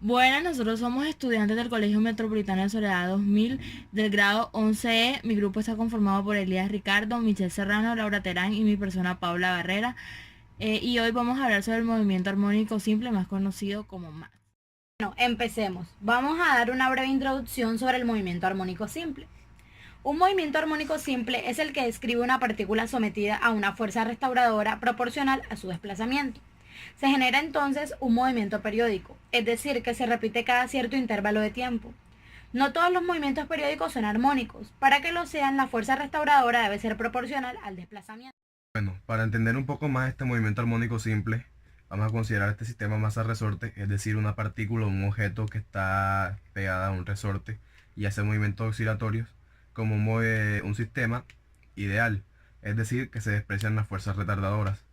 Buenas, nosotros somos estudiantes del Colegio Metropolitano de Soledad 2000 del grado 11E. Mi grupo está conformado por Elías Ricardo, Michelle Serrano, Laura Terán y mi persona Paula Barrera. Y hoy vamos a hablar sobre el movimiento armónico simple, más conocido como MAS. Bueno, empecemos. Vamos a dar una breve introducción sobre el movimiento armónico simple. Un movimiento armónico simple es el que describe una partícula sometida a una fuerza restauradora proporcional a su desplazamiento. Se genera entonces un movimiento periódico, es decir, que se repite cada cierto intervalo de tiempo. No todos los movimientos periódicos son armónicos. Para que lo sean, la fuerza restauradora debe ser proporcional al desplazamiento. Bueno, para entender un poco más este movimiento armónico simple, vamos a considerar este sistema masa-resorte, es decir, una partícula o un objeto que está pegada a un resorte y hace movimientos oscilatorios, como un sistema ideal, es decir, que se desprecian las fuerzas retardadoras.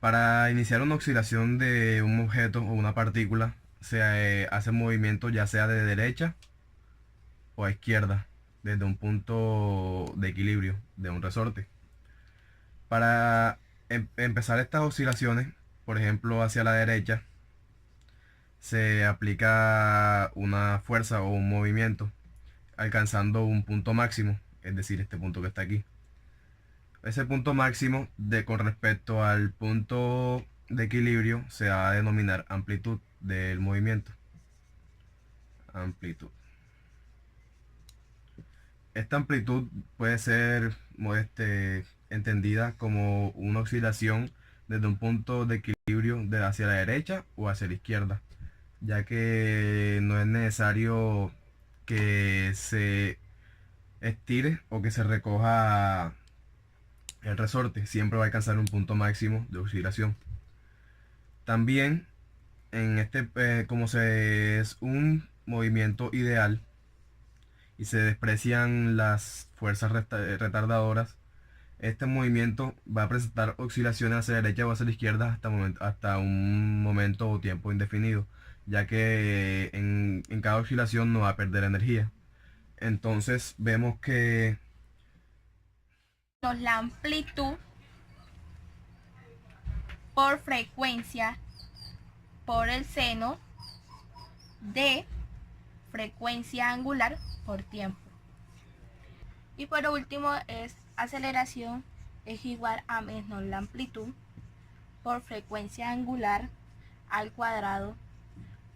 Para iniciar una oscilación de un objeto o una partícula, se hace movimiento ya sea de derecha o a izquierda, desde un punto de equilibrio de un resorte. Para empezar estas oscilaciones, por ejemplo hacia la derecha, se aplica una fuerza o un movimiento, alcanzando un punto máximo, es decir, este punto que está aquí. Ese punto máximo con respecto al punto de equilibrio se va a denominar amplitud del movimiento. Amplitud. Esta amplitud puede ser entendida como una oscilación desde un punto de equilibrio hacia la derecha o hacia la izquierda, ya que no es necesario que se estire o que se recoja el resorte, siempre va a alcanzar un punto máximo de oscilación. También como es un movimiento ideal y se desprecian las fuerzas retardadoras, este movimiento va a presentar oscilaciones hacia la derecha o hacia la izquierda hasta un momento o tiempo indefinido, ya que en cada oscilación no va a perder energía. Entonces vemos que La amplitud por frecuencia por el seno de frecuencia angular por tiempo. Y por último es aceleración es igual a menos la amplitud por frecuencia angular al cuadrado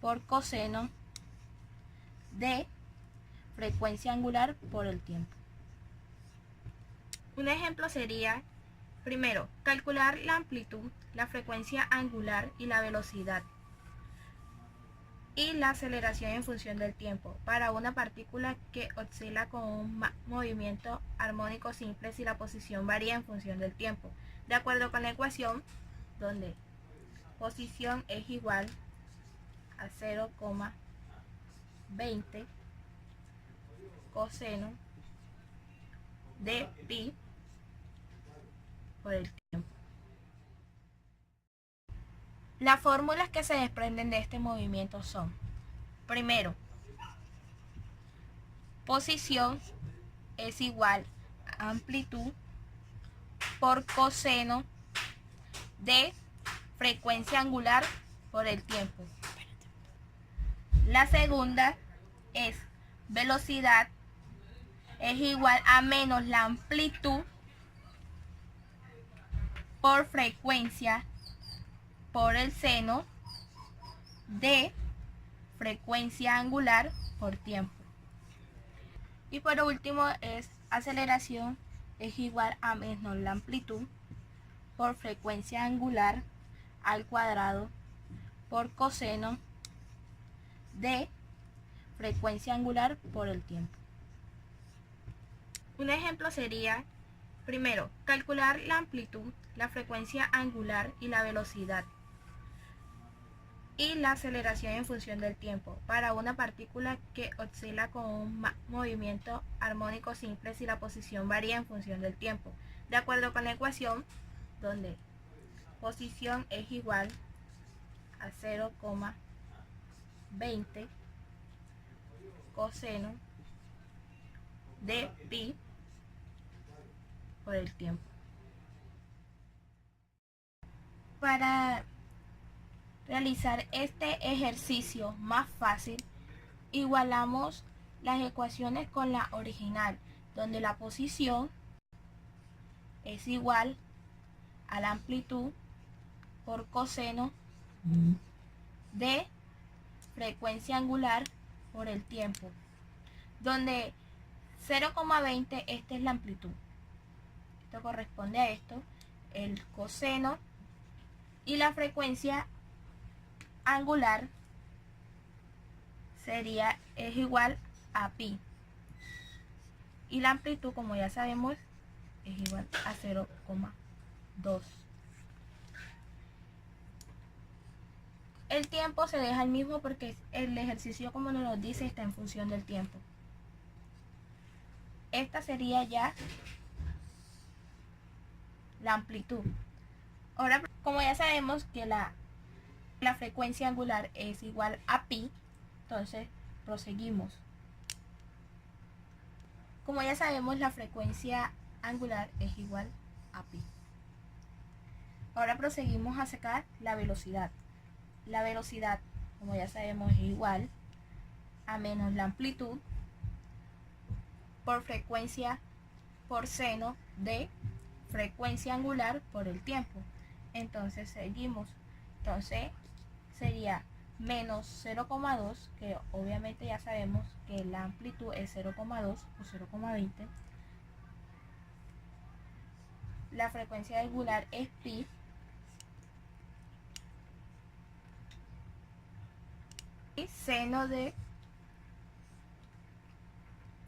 por coseno de frecuencia angular por el tiempo. Un ejemplo sería, primero, calcular la amplitud, la frecuencia angular y la velocidad y la aceleración en función del tiempo para una partícula que oscila con un movimiento armónico simple si la posición varía en función del tiempo, de acuerdo con la ecuación donde posición es igual a 0,20 coseno de pi por el tiempo. Las fórmulas que se desprenden de este movimiento son, primero, posición es igual a amplitud por coseno de frecuencia angular por el tiempo. La segunda es velocidad es igual a menos la amplitud por frecuencia por el seno de frecuencia angular por tiempo. Y por último es aceleración es igual a menos la amplitud por frecuencia angular al cuadrado por coseno de frecuencia angular por el tiempo. Un ejemplo sería, primero, calcular la amplitud, la frecuencia angular y la velocidad y la aceleración en función del tiempo para una partícula que oscila con un movimiento armónico simple si la posición varía en función del tiempo, de acuerdo con la ecuación donde posición es igual a 0,20 coseno de pi por el tiempo. Para realizar este ejercicio más fácil, igualamos las ecuaciones con la original, donde la posición es igual a la amplitud por coseno de frecuencia angular por el tiempo, donde 0,20 esta es la amplitud. Esto corresponde a esto, el coseno, y la frecuencia angular es igual a pi. Y la amplitud, como ya sabemos, es igual a 0,2. El tiempo se deja el mismo porque el ejercicio, como nos lo dice, está en función del tiempo. Esta sería ya la amplitud. Ahora, como ya sabemos que la frecuencia angular es igual a pi, entonces proseguimos. Como ya sabemos, la frecuencia angular es igual a pi. Ahora proseguimos a sacar la velocidad. La velocidad, como ya sabemos, es igual a menos la amplitud por frecuencia por seno de frecuencia angular por el tiempo. Entonces seguimos. Entonces sería menos 0,2, que obviamente ya sabemos que la amplitud es 0,2 o 0,20. La frecuencia angular es pi. Y seno de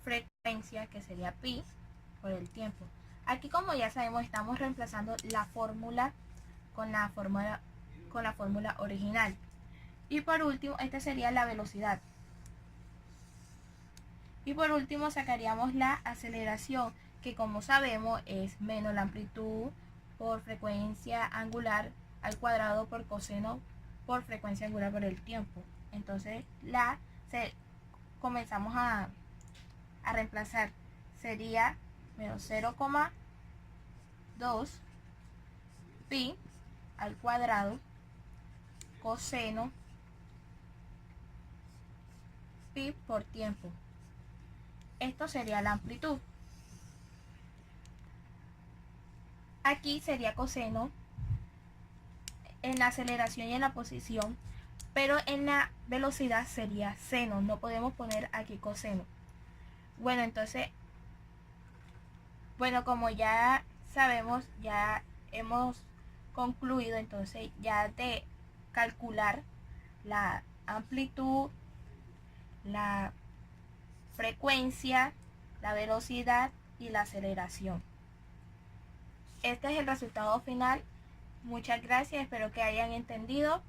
frecuencia, que sería pi por el tiempo. Aquí, como ya sabemos, estamos reemplazando la fórmula con la fórmula original. Y por último, esta sería la velocidad. Y por último sacaríamos la aceleración, que como sabemos es menos la amplitud por frecuencia angular al cuadrado por coseno por frecuencia angular por el tiempo. Entonces comenzamos a reemplazar. Sería menos 0,2 pi al cuadrado coseno pi por tiempo. Esto sería la amplitud. Aquí sería coseno en la aceleración y en la posición, pero en la velocidad sería seno. No podemos poner aquí coseno. Bueno, entonces, como ya sabemos, ya hemos concluido entonces ya de calcular la amplitud, la frecuencia, la velocidad y la aceleración. Este es el resultado final. Muchas gracias, espero que hayan entendido.